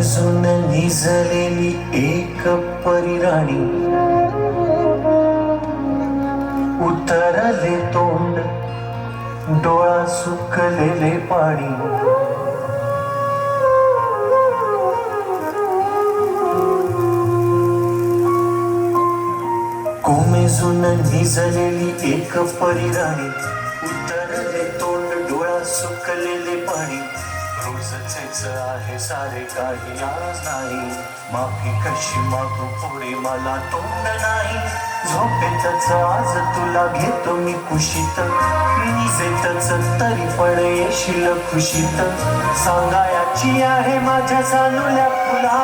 कोमेजून निजलेली एक परिराणी, उतरले तोंड डोळा सुकलेले पाणी. कोमेजून निजलेली एक परिराणी, उतरले तोंड डोळा सुकलेले पाणी. रोजचेच आहे सारे काही आज नाही, माफी कशी मागू पुढे मला तोंड नाही. झोपेतच आज तुला घेतो मी कुशीत, निजेतच तरी पण येशील खुशीत. सांगायची आहे माझ्या चालूल्या फुला,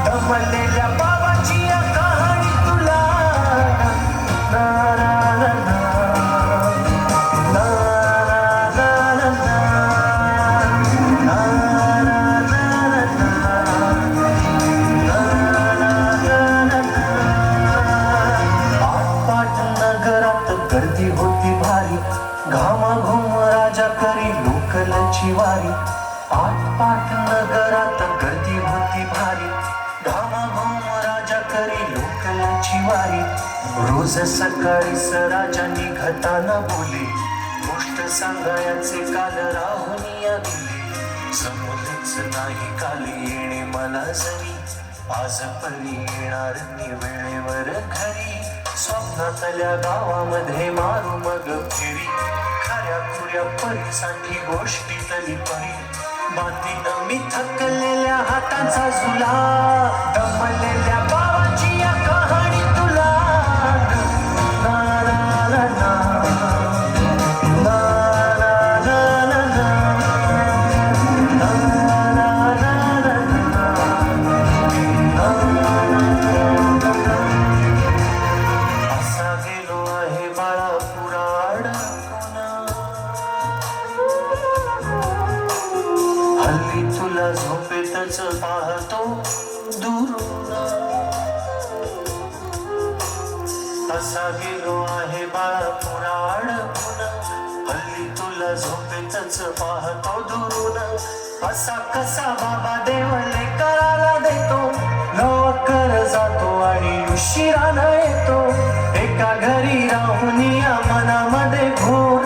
दमलेल्या बाबाची कहाणी तुला. ना ना ना ना ना ना ना गर्दी होती भारी, घामाघूम राजा करी लोकलची वारी. आटपाट नगरात गर्दी होती भारी, घामाघूम राजा करी लोकलची वारी. रोज सकाळीच राजा निघताना बोले, गोष्ट सांगायचे काल राहुनिया दिले. जमलेच नाही काल येणे मला जरी, आज परी येणार मी वेळेवर घरी. स्वप्नातल्या गावामध्ये मारू मग फेरी, खऱ्या खुऱ्या परीसाठी गोष्टीतली परी. बांधीन मी थकलेल्या हातांचा झुला, दमलेल्या बाबाची या कहाणी तुला. ना ना ना ना ना ना ना ना हल्ली तुला झोपेतच पाहतो दुरून. असा गेलो आहे बाळापुरा अडकून, हल्ली तुला झोपेतच पाहतो दुरून. असा कसा बाबा देवले करायला देतो, लवकर जातो आणि उशिरानं येतो. एका घरी राहून या मनामध्ये घोर,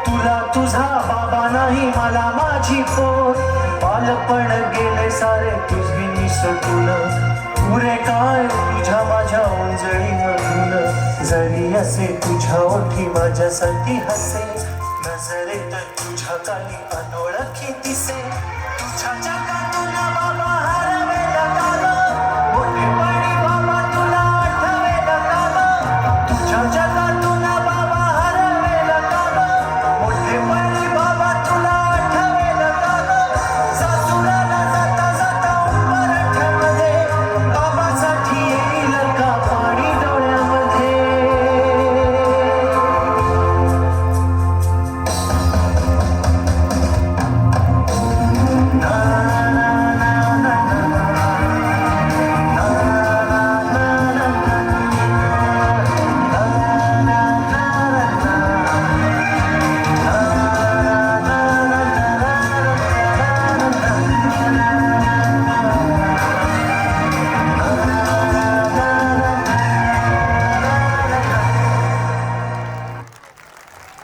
तुला तुझा बाबा नाही मला माझी पोर. बालपण गेले सारे तुझी निसटून, पुरे काय तुझ्या माझ्या उंजळी मधून. जरी असे तुझ्या ओठी माझ्यासाठी हसे, नजरेत तुझ्या काही अनोळखी दिसे. तुझ्या जगात